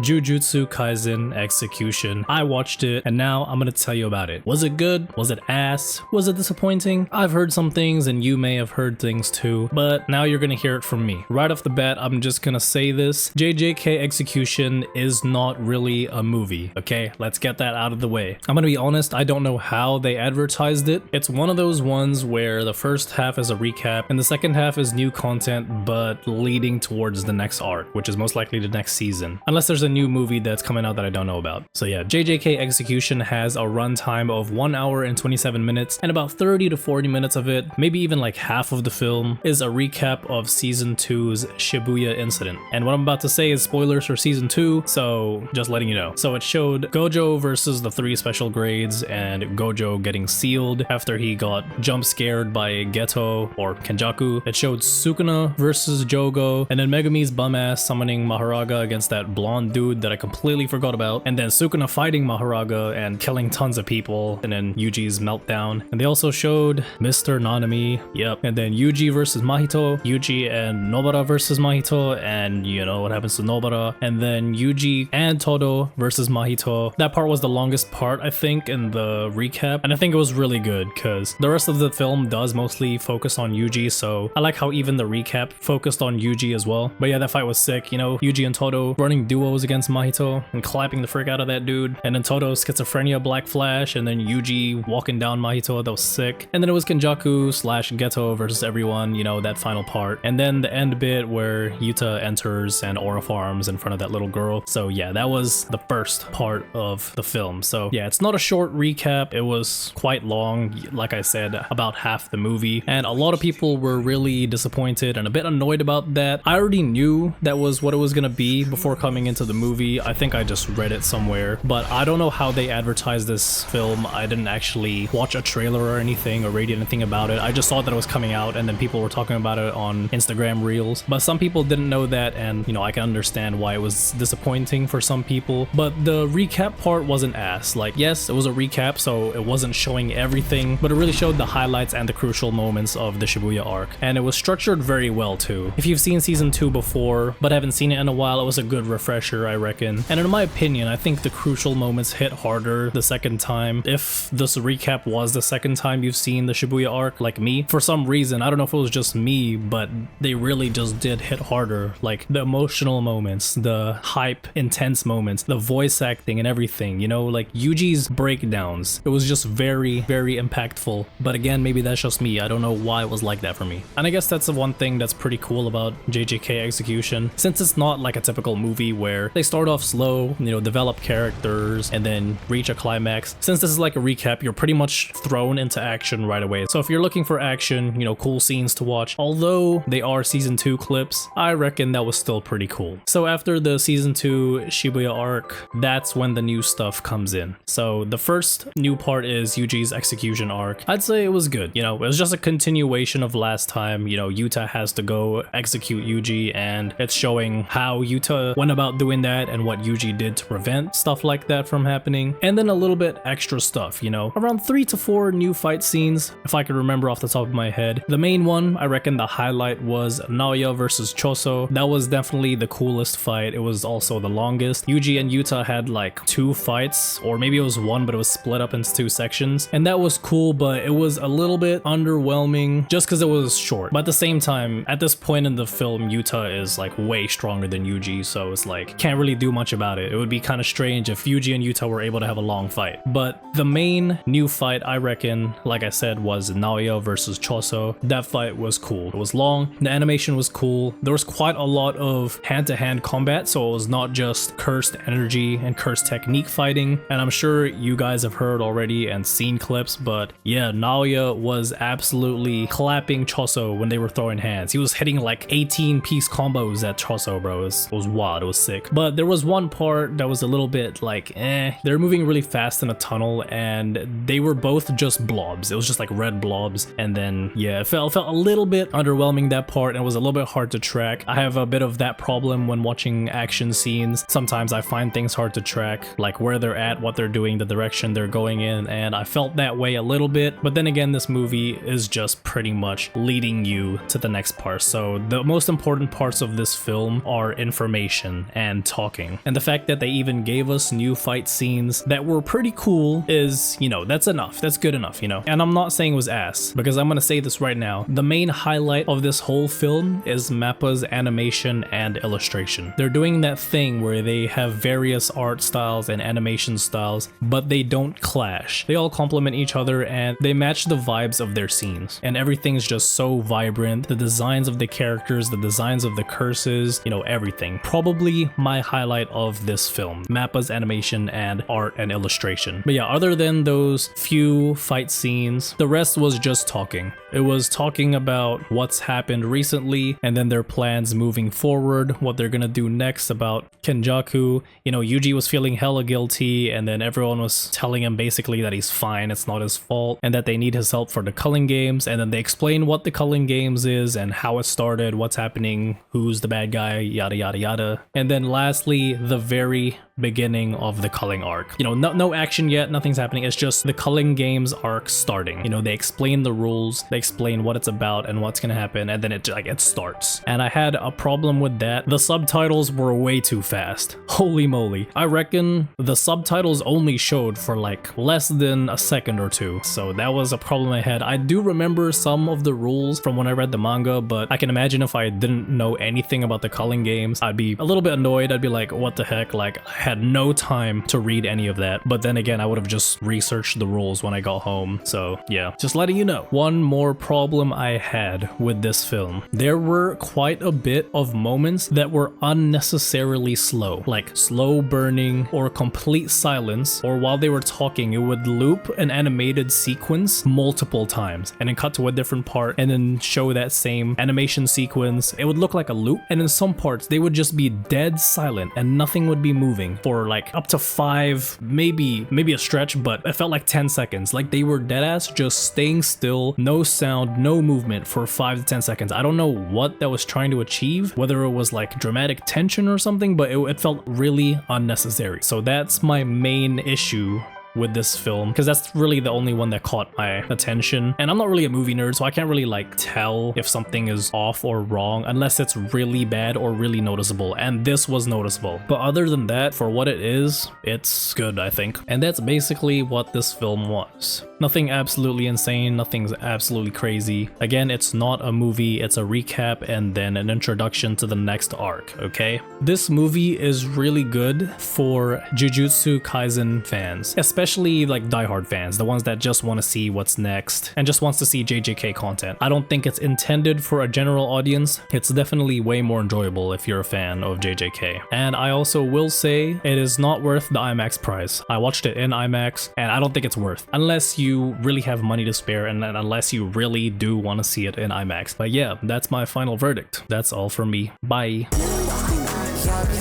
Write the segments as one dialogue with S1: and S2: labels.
S1: Jujutsu Kaisen Execution. I watched it and now I'm gonna tell you about it. Was it good? Was it ass? Was it disappointing? I've heard some things and you may have heard things too, but now you're gonna hear it from me. Right off the bat, I'm just gonna say this. JJK Execution is not really a movie, okay? Let's get that out of the way. I'm gonna be honest, I don't know how they advertised it. It's one of those ones where the first half is a recap and the second half is new content but leading towards the next arc, which is most likely the next season. Unless there's a new movie that's coming out that I don't know about. So yeah, JJK Execution has a runtime of 1 hour and 27 minutes and about 30 to 40 minutes of it, maybe even like half of the film, is a recap of season 2's Shibuya incident. And what I'm about to say is spoilers for season 2, so just letting you know. So it showed Gojo versus the 3 special grades and Gojo getting sealed after he got jump scared by Geto or Kenjaku. It showed Sukuna versus Jogo, and then Megumi's bum ass summoning Maharaga against that blonde dude that I completely forgot about, and then Sukuna fighting Maharaga and killing tons of people, and then Yuji's meltdown. And they also showed Mr. Nanami, yep, and then Yuji versus Mahito, Yuji and Nobara versus Mahito, and you know what happens to Nobara, and then Yuji and Todo versus Mahito. That part was the longest part, I think, in the recap, and I think it was really good because the rest of the film does mostly focus on Yuji, so I like how even the recap focused on Yuji as well. But yeah, that fight was sick, you know, Yuji and Todo running duos against Mahito and clapping the frick out of that dude, and then Todo's schizophrenia black flash, and then Yuji walking down Mahito. That was sick. And then it was Kenjaku slash Geto versus everyone, you know, that final part, and then the end bit where Yuta enters and aura farms in front of that little girl. So yeah, that was the first part of the film. So yeah, it's not a short recap, it was quite long, like I said, about half the movie, and a lot of people were really disappointed and a bit annoyed about that. I already knew that was what it was gonna be before coming into the movie. I think I just read it somewhere, but I don't know how they advertised this film. I didn't actually watch a trailer or anything or read anything about it. I just saw that it was coming out and then people were talking about it on Instagram Reels, but some people didn't know that, and you know, I can understand why it was disappointing for some people. But the recap part wasn't ass. Like, yes, it was a recap, so it wasn't showing everything, but it really showed the highlights and the crucial moments of the Shibuya arc, and it was structured very well too. If you've seen season 2 before but haven't seen it in a while, it was a good refresher, I reckon. And in my opinion, I think the crucial moments hit harder the second time. If this recap was the second time you've seen the Shibuya arc, like me, for some reason, I don't know if it was just me, but they really just did hit harder. Like the emotional moments, the hype, intense moments, the voice acting and everything, you know, like Yuji's breakdowns. It was just very, very impactful. But again, maybe that's just me. I don't know why it was like that for me. And I guess that's the one thing that's pretty cool about JJK Execution, since it's not like a typical movie where they start off slow, you know, develop characters and then reach a climax. Since this is like a recap, you're pretty much thrown into action right away. So if you're looking for action, you know, cool scenes to watch, although they are season 2 clips, I reckon that was still pretty cool. So after the season 2 Shibuya arc, that's when the new stuff comes in. So the first new part is Yuji's execution arc. I'd say it was good. You know, it was just a continuation of last time. You know, Yuta has to go execute Yuji, and it's showing how Yuta went about doing that and what Yuji did to prevent stuff like that from happening. And then a little bit extra stuff, you know, around 3 to 4 new fight scenes, if I could remember off the top of my head. The main one, I reckon the highlight was Naoya versus Choso. That was definitely the coolest fight. It was also the longest. Yuji and Yuta had like 2 fights, or maybe it was 1, but it was split up into 2 sections. And that was cool, but it was a little bit underwhelming just because it was short. But at the same time, at this point in the film, Yuta is like way stronger than Yuji, so it's like, can't really do much about it. It would be kind of strange if Yuji and Yuta were able to have a long fight. But the main new fight, I reckon, like I said, was Naoya versus Choso. That fight was cool. It was long, the animation was cool, there was quite a lot of hand-to-hand combat, so it was not just cursed energy and cursed technique fighting. And I'm sure you guys have heard already and seen clips, but yeah, Naoya was absolutely clapping Choso when they were throwing hands. He was hitting like 18-piece combos at Choso, bro. It was wild, it was sick. But there was one part that was a little bit like, they were moving really fast in a tunnel and they were both just blobs. It was just like red blobs, and then yeah, it felt a little bit underwhelming, that part, and it was a little bit hard to track. I have a bit of that problem when watching action scenes. Sometimes I find things hard to track, like where they're at, what they're doing, the direction they're going in, and I felt that way a little bit. But then again, this movie is just pretty much leading you to the next part. So the most important parts of this film are information and talking. And the fact that they even gave us new fight scenes that were pretty cool is, you know, that's enough. That's good enough, you know. And I'm not saying it was ass, because I'm gonna say this right now. The main highlight of this whole film is Mappa's animation and illustration. They're doing that thing where they have various art styles and animation styles, but they don't clash. They all complement each other and they match the vibes of their scenes. And everything's just so vibrant. The designs of the characters, the designs of the curses, you know, everything. Probably my highlight of this film, Mappa's animation and art and illustration. But yeah, other than those few fight scenes, the rest was just talking. It was talking about what's happened recently and then their plans moving forward, what they're gonna do next about Kenjaku. You know, Yuji was feeling hella guilty and then everyone was telling him basically that he's fine, it's not his fault, and that they need his help for the Culling games. And then they explain what the Culling games is and how it started, what's happening, who's the bad guy, yada yada yada. And then lastly, the very beginning of the Culling arc. You know, no action yet, nothing's happening, it's just the Culling games arc starting. You know, they explain the rules, they explain what it's about and what's gonna happen, and then it starts. And I had a problem with that. The subtitles were way too fast. Holy moly. I reckon the subtitles only showed for like less than a second or two. So that was a problem I had. I do remember some of the rules from when I read the manga, but I can imagine if I didn't know anything about the Culling games, I'd be a little bit annoyed. I'd be like, what the heck? Like, I had no time to read any of that. But then again, I would have just researched the rules when I got home. So yeah, just letting you know. One more problem I had with this film. There were quite a bit of moments that were unnecessarily slow, like slow burning or complete silence, or while they were talking, it would loop an animated sequence multiple times and then cut to a different part and then show that same animation sequence. It would look like a loop, and in some parts they would just be dead silent and nothing would be moving for like up to 5, maybe a stretch, but it felt like 10 seconds. Like they were dead ass just staying still, no sound, no movement for 5 to 10 seconds. I don't know what that was trying to achieve, whether it was like dramatic tension or something, but it felt really unnecessary. So that's my main issue with this film, because that's really the only one that caught my attention. And I'm not really a movie nerd, so I can't really like tell if something is off or wrong unless it's really bad or really noticeable, and this was noticeable. But other than that, for what it is, it's good, I think. And that's basically what this film was. Nothing absolutely insane, nothing's absolutely crazy. Again, it's not a movie, it's a recap and then an introduction to the next arc, okay? This movie is really good for Jujutsu Kaisen fans, especially like diehard fans, the ones that just want to see what's next and just wants to see JJK content. I don't think it's intended for a general audience. It's definitely way more enjoyable if you're a fan of JJK. And I also will say it is not worth the IMAX price. I watched it in IMAX and I don't think it's worth, unless you really have money to spare and unless you really do want to see it in IMAX. But yeah, that's my final verdict. That's all from me. Bye.
S2: You got me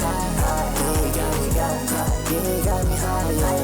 S2: high,